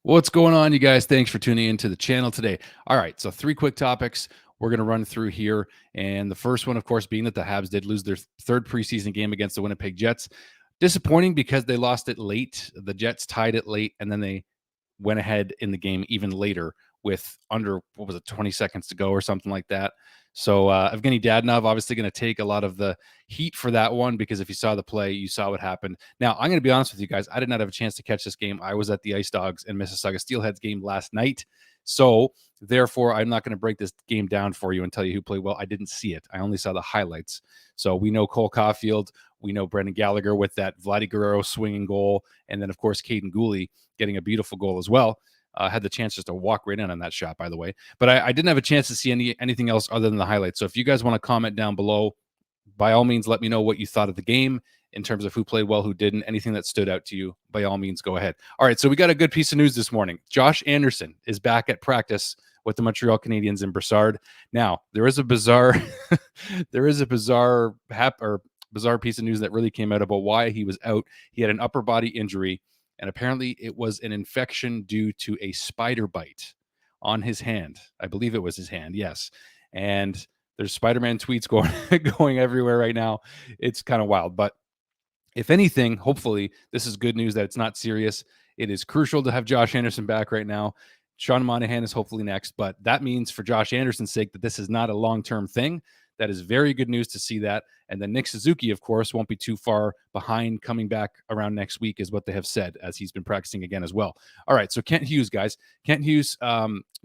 What's going on, you guys? Thanks for tuning into the channel today. All right, so 3 quick topics we're going to run through here. And the first one, of course, being that the Habs did lose their third preseason game against the Winnipeg Jets. Disappointing because they lost it late. The Jets tied it late, and then they went ahead in the game even later with under, 20 seconds to go or something like that. So Evgeny Dadonov obviously going to take a lot of the heat for that one, because if you saw the play, you saw what happened. Now, I'm going to be honest with you guys. I did not have a chance to catch this game. I was at the Ice Dogs and Mississauga Steelheads game last night. So therefore, I'm not going to break this game down for you and tell you who played well. I didn't see it. I only saw the highlights. So we know Cole Caulfield. We know Brendan Gallagher with that Vladdy Guerrero swinging goal. And then, of course, Kaiden Guhle getting a beautiful goal as well. Had the chance just to walk right in on that shot, by the way. But I didn't have a chance to see anything else other than the highlights. So if you guys want to comment down below, by all means, let me know what you thought of the game in terms of who played well, who didn't, anything that stood out to you. By all means, go ahead. All right, so we got a good piece of news this morning. Josh Anderson is back at practice with the Montreal Canadiens in Brassard. Now, there is a bizarre bizarre piece of news that really came out about why he was out. He had an upper body injury, and apparently it was an infection due to a spider bite on his hand. I believe it was his hand, yes. And there's Spider-Man tweets going everywhere right now. It's kind of wild. But if anything, hopefully this is good news that it's not serious. It is crucial to have Josh Anderson back right now. Sean Monahan is hopefully next, but that means for Josh Anderson's sake that this is not a long-term thing. That is very good news to see that. And then Nick Suzuki, of course, won't be too far behind, coming back around next week is what they have said, as he's been practicing again as well. All right, so Kent Hughes, guys. Kent Hughes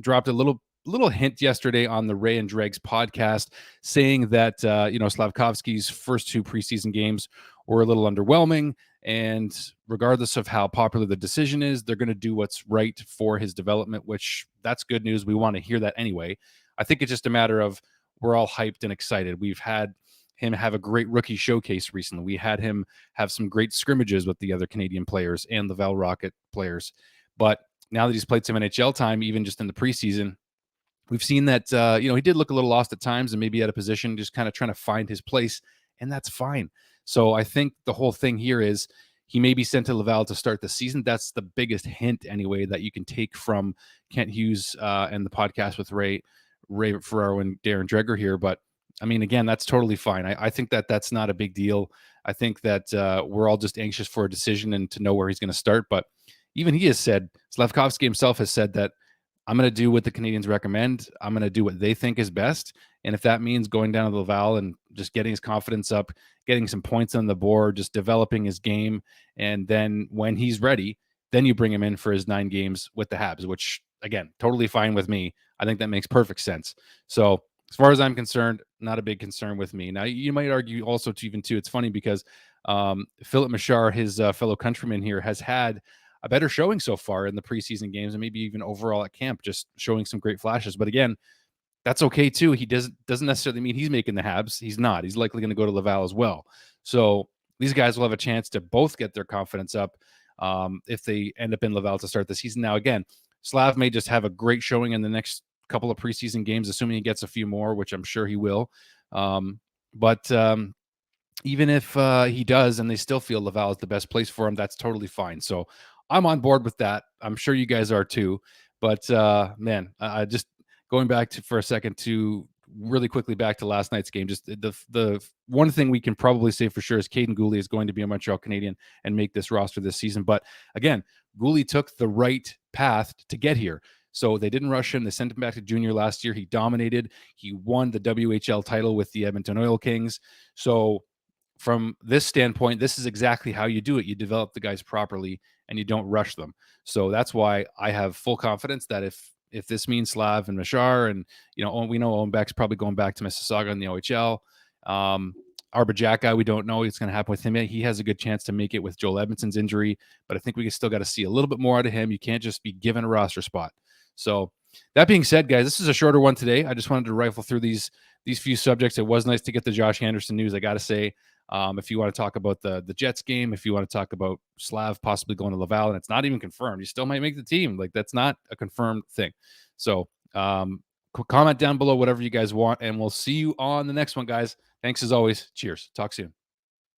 dropped a little hint yesterday on the Ray and Dregs podcast, saying that Slafkovsky's first 2 preseason games were a little underwhelming, and regardless of how popular the decision is, they're going to do what's right for his development, which that's good news. We want to hear that anyway. I think it's just a matter of we're all hyped and excited. We've had him have a great rookie showcase recently. We had him have some great scrimmages with the other Canadian players and the Laval Rocket players. But now that he's played some NHL time, even just in the preseason, we've seen that, he did look a little lost at times and maybe out of position, just kind of trying to find his place, and that's fine. So I think the whole thing here is he may be sent to Laval to start the season. That's the biggest hint, anyway, that you can take from Kent Hughes and the podcast with Ray Ferraro and Darren Dreger here. But, I mean, again, that's totally fine. I think that that's not a big deal. I think that we're all just anxious for a decision and to know where he's going to start. But even he has said, Slafkovsky himself has said that I'm going to do what the Canadiens recommend. I'm going to do what they think is best. And if that means going down to Laval and just getting his confidence up, getting some points on the board, just developing his game, and then when he's ready, then you bring him in for his 9 games with the Habs, which, again, totally fine with me. I think that makes perfect sense. So as far as I'm concerned, not a big concern with me. Now, you might argue also, too, it's funny because Philip Machar, his fellow countryman here, has had a better showing so far in the preseason games and maybe even overall at camp, just showing some great flashes. But again, that's okay too. He doesn't necessarily mean he's making the Habs. He's not. He's likely going to go to Laval as well. So these guys will have a chance to both get their confidence up if they end up in Laval to start the season. Now, again, Slav may just have a great showing in the next couple of preseason games, assuming he gets a few more, which I'm sure he will. But even if he does and they still feel Laval is the best place for him, that's totally fine. So I'm on board with that. I'm sure you guys are too. But man, I just going back to for a second to really quickly back to last night's game. Just the one thing we can probably say for sure is Kaiden Guhle is going to be a Montreal Canadian and make this roster this season. But again, Guhle took the right path to get here. So they didn't rush him. They sent him back to junior last year. He dominated. He won the WHL title with the Edmonton Oil Kings. So from this standpoint, this is exactly how you do it. You develop the guys properly and you don't rush them. So that's why I have full confidence that if this means Slav and Machar, and we know Owen Beck's probably going back to Mississauga in the OHL. Arba Xhekaj, we don't know what's going to happen with him yet. He has a good chance to make it with Joel Edmondson's injury, but I think we still got to see a little bit more out of him. You can't just be given a roster spot. So that being said, guys, this is a shorter one today. I just wanted to rifle through these few subjects. It was nice to get the Josh Anderson news, I got to say. If you want to talk about the Jets game, if you want to talk about Slav possibly going to Laval, and it's not even confirmed, you still might make the team. Like, that's not a confirmed thing. So comment down below whatever you guys want, and we'll see you on the next one, guys. Thanks as always. Cheers. Talk soon.